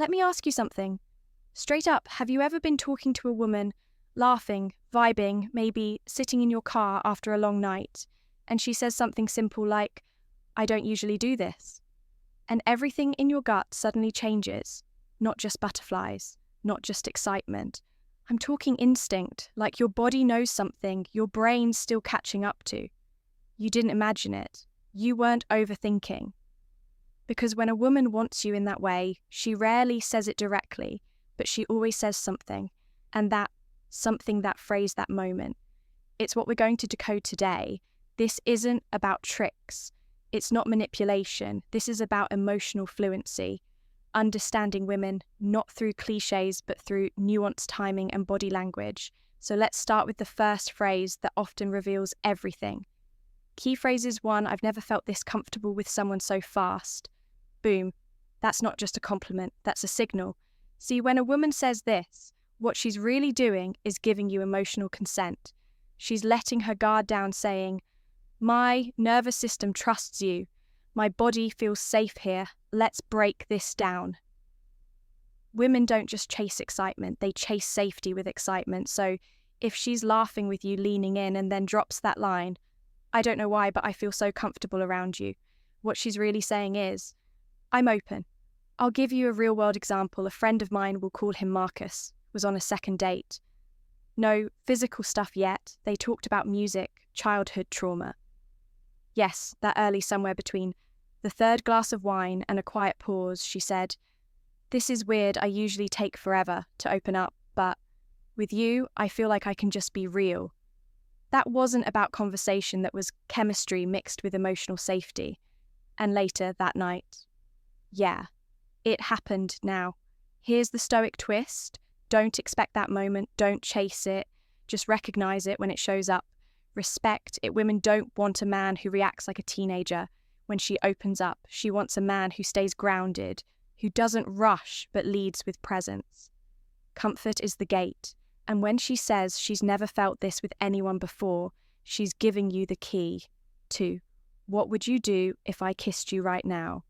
Let me ask you something. Straight up, have you ever been talking to a woman, laughing, vibing, maybe sitting in your car after a long night, and she says something simple like, "I don't usually do this," and everything in your gut suddenly changes, not just butterflies, not just excitement. I'm talking instinct, like your body knows something your brain's still catching up to. You didn't imagine it. You weren't overthinking. Because when a woman wants you in that way, she rarely says it directly, but she always says something, and that something, that phrase, that moment. It's what we're going to decode today. This isn't about tricks. It's not manipulation. This is about emotional fluency, understanding women not through cliches, but through nuanced timing and body language. So let's start with the first phrase that often reveals everything. Key phrase is one, "I've never felt this comfortable with someone so fast." Boom. That's not just a compliment, that's a signal. See, when a woman says this, what she's really doing is giving you emotional consent. She's letting her guard down, saying, "My nervous system trusts you. My body feels safe here. Let's break this down." Women don't just chase excitement, they chase safety with excitement. So if she's laughing with you, leaning in, and then drops that line, "I don't know why, but I feel so comfortable around you," what she's really saying is, "I'm open." I'll give you a real-world example. A friend of mine, we'll call him Marcus, was on a second date. No physical stuff yet. They talked about music, childhood trauma. Yes, that early, somewhere between the third glass of wine and a quiet pause, she said, "This is weird. I usually take forever to open up, but with you, I feel like I can just be real." That wasn't about conversation, that was chemistry mixed with emotional safety. And later that night, yeah, it happened now. Here's the stoic twist. Don't expect that moment. Don't chase it. Just recognize it when it shows up. Respect it. Women don't want a man who reacts like a teenager when she opens up. She wants a man who stays grounded, who doesn't rush but leads with presence. Comfort is the gate. And when she says she's never felt this with anyone before, she's giving you the key to, "What would you do if I kissed you right now?"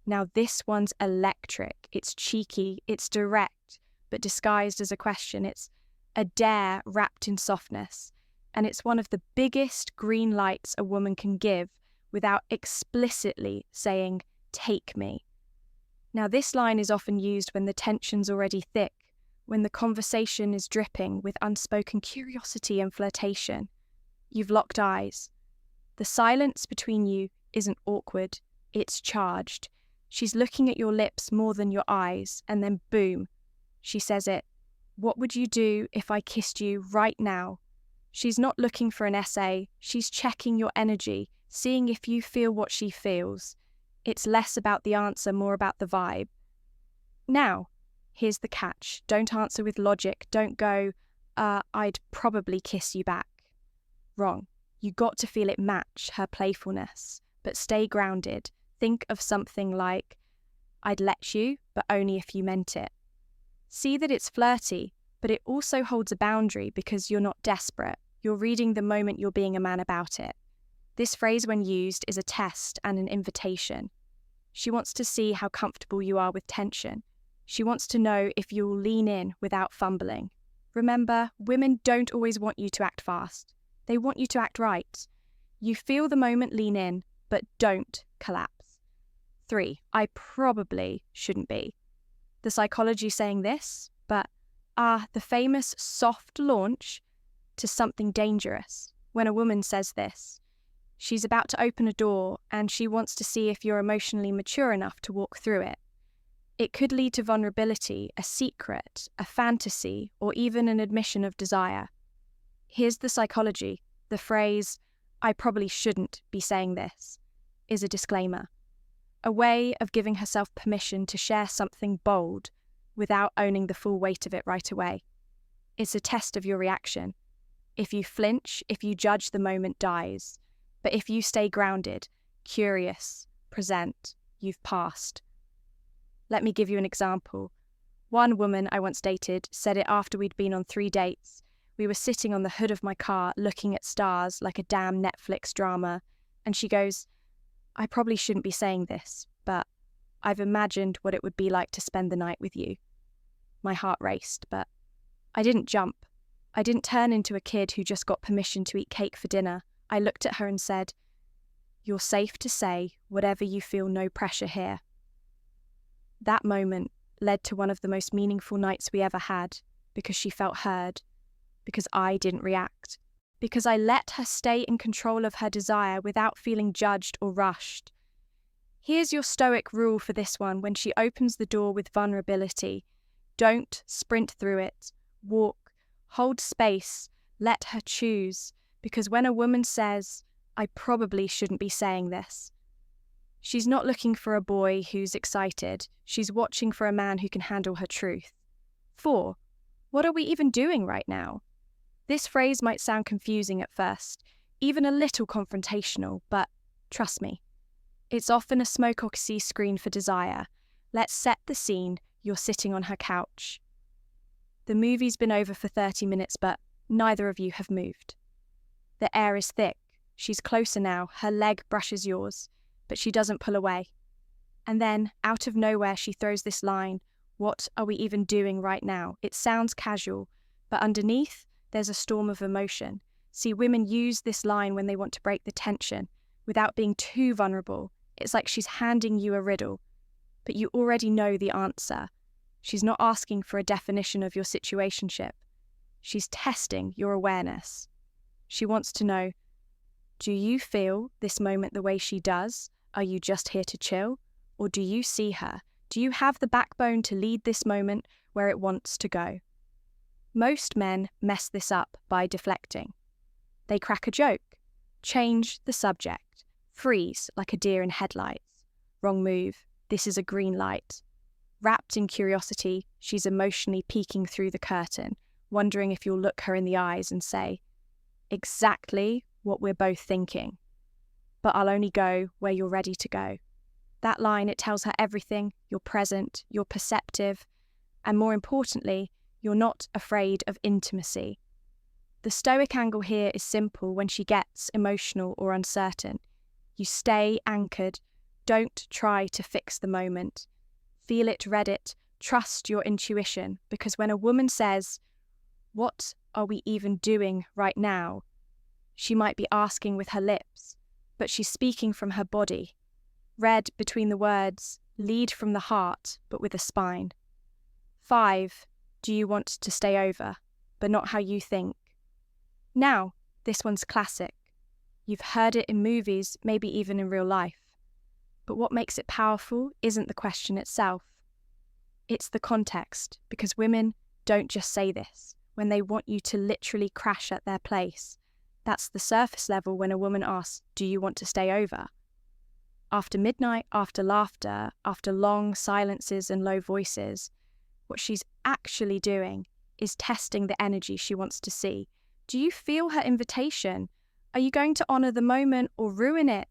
Now this one's electric. It's cheeky, it's direct, but disguised as a question. It's a dare wrapped in softness. And it's one of the biggest green lights a woman can give without explicitly saying, "Take me." Now this line is often used when the tension's already thick, when the conversation is dripping with unspoken curiosity and flirtation. You've locked eyes. The silence between you isn't awkward, it's charged. She's looking at your lips more than your eyes, and then boom, she says it. "What would you do if I kissed you right now?" She's not looking for an essay, she's checking your energy, seeing if you feel what she feels. It's less about the answer, more about the vibe. Now, here's the catch. Don't answer with logic. Don't go, "I'd probably kiss you back." Wrong. You got to feel it match her playfulness, but stay grounded. Think of something like, "I'd let you, but only if you meant it." See that it's flirty, but it also holds a boundary because you're not desperate. You're reading the moment, you're being a man about it. This phrase, when used, is a test and an invitation. She wants to see how comfortable you are with tension. She wants to know if you'll lean in without fumbling. Remember, women don't always want you to act fast. They want you to act right. You feel the moment, lean in, but don't collapse. 3, I probably shouldn't be. The psychology saying this, but the famous soft launch to something dangerous. When a woman says this, she's about to open a door and she wants to see if you're emotionally mature enough to walk through it. It could lead to vulnerability, a secret, a fantasy, or even an admission of desire. Here's the psychology. The phrase, "I probably shouldn't be saying this," is a disclaimer. A way of giving herself permission to share something bold without owning the full weight of it right away. It's a test of your reaction. If you flinch, if you judge, the moment dies. But if you stay grounded, curious, present, you've passed. Let me give you an example. One woman I once dated said it after we'd been on 3 dates. We were sitting on the hood of my car looking at stars like a damn Netflix drama, and she goes, "I probably shouldn't be saying this, but I've imagined what it would be like to spend the night with you. My heart raced, but I didn't jump. I didn't turn into a kid who just got permission to eat cake for dinner. I looked at her and said, "You're safe to say whatever you feel, no pressure here." That moment led to one of the most meaningful nights we ever had, because she felt heard, because I didn't react, because I let her stay in control of her desire without feeling judged or rushed. Here's your stoic rule for this one when she opens the door with vulnerability. Don't sprint through it. Walk, hold space, let her choose, because when a woman says, "I probably shouldn't be saying this," she's not looking for a boy who's excited. She's watching for a man who can handle her truth. 4. What are we even doing right now? This phrase might sound confusing at first, even a little confrontational, but trust me, it's often a smoke or see screen for desire. Let's set the scene. You're sitting on her couch. The movie's been over for 30 minutes, but neither of you have moved. The air is thick. She's closer now. Her leg brushes yours, but she doesn't pull away. And then, out of nowhere, she throws this line, "What are we even doing right now?" It sounds casual, but underneath, there's a storm of emotion. See, women use this line when they want to break the tension, without being too vulnerable. It's like she's handing you a riddle, but you already know the answer. She's not asking for a definition of your situationship. She's testing your awareness. She wants to know, do you feel this moment the way she does? Are you just here to chill? Or do you see her? Do you have the backbone to lead this moment where it wants to go? Most men mess this up by deflecting. They crack a joke, change the subject, freeze like a deer in headlights. Wrong move. This is a green light. Wrapped in curiosity, she's emotionally peeking through the curtain, wondering if you'll look her in the eyes and say, "Exactly what we're both thinking. But I'll only go where you're ready to go." That line, it tells her everything. You're present, you're perceptive, and more importantly, you're not afraid of intimacy. The stoic angle here is simple when she gets emotional or uncertain. You stay anchored. Don't try to fix the moment. Feel it, read it, trust your intuition, because when a woman says, "What are we even doing right now?" she might be asking with her lips, but she's speaking from her body. Read between the words, lead from the heart, but with a spine. 5. Do you want to stay over, but not how you think? Now, this one's classic. You've heard it in movies, maybe even in real life. But what makes it powerful isn't the question itself. It's the context, because women don't just say this when they want you to literally crash at their place. That's the surface level when a woman asks, "Do you want to stay over?" After midnight, after laughter, after long silences and low voices, what she's actually doing is testing the energy she wants to see. Do you feel her invitation? Are you going to honor the moment or ruin it?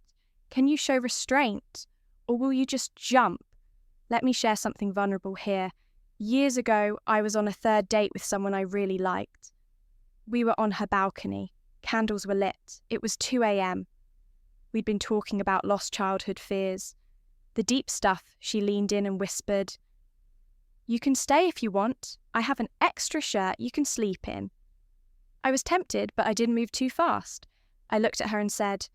Can you show restraint? Or will you just jump? Let me share something vulnerable here. Years ago, I was on a third date with someone I really liked. We were on her balcony. Candles were lit. It was 2 a.m. We'd been talking about lost childhood fears. The deep stuff. She leaned in and whispered, "You can stay if you want. I have an extra shirt you can sleep in." I was tempted, but I didn't move too fast. I looked at her and said,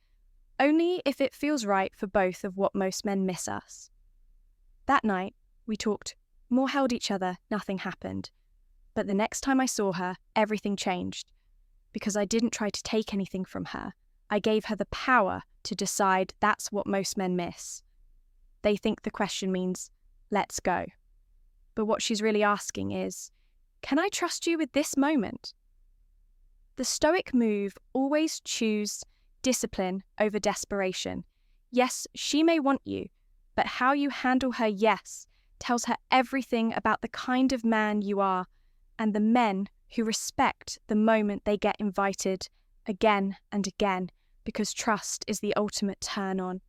"Only if it feels right for both of what most men miss us." That night, we talked, more held each other, nothing happened. But the next time I saw her, everything changed. Because I didn't try to take anything from her. I gave her the power to decide that's what most men miss. They think the question means, "Let's go." But what she's really asking is, "Can I trust you with this moment?" The stoic move always choose discipline over desperation. Yes, she may want you, but how you handle her yes tells her everything about the kind of man you are and the men who respect the moment they get invited again and again, because trust is the ultimate turn on.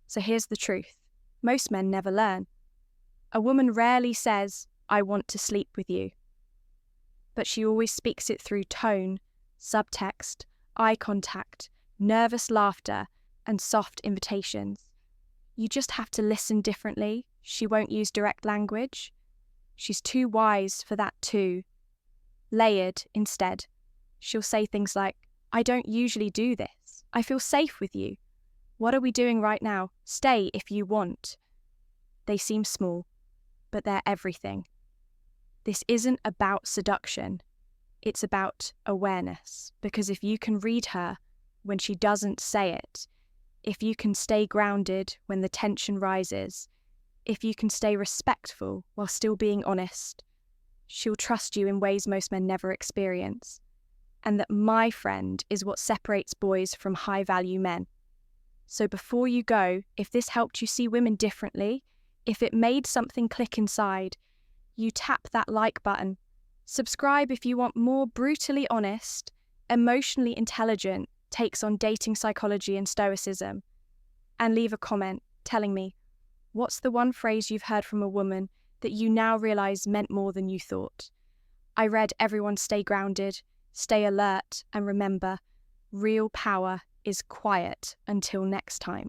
So here's the truth. Most men never learn. A woman rarely says, "I want to sleep with you." But she always speaks it through tone, subtext, eye contact, nervous laughter, and soft invitations. You just have to listen differently, She won't use direct language. She's too wise for that too. Layered instead. She'll say things like, I don't usually do this. I feel safe with you. What are we doing right now? Stay if you want. They seem small, but they're everything. This isn't about seduction. It's about awareness, because if you can read her when she doesn't say it, if you can stay grounded when the tension rises, if you can stay respectful while still being honest, she'll trust you in ways most men never experience. And that, my friend, is what separates boys from high-value men. So before you go, if this helped you see women differently, if it made something click inside, you tap that like button. Subscribe if you want more brutally honest, emotionally intelligent takes on dating psychology and stoicism. And leave a comment telling me, what's the one phrase you've heard from a woman that you now realise meant more than you thought? I read everyone stay grounded, stay alert, and remember, real power is quiet until next time.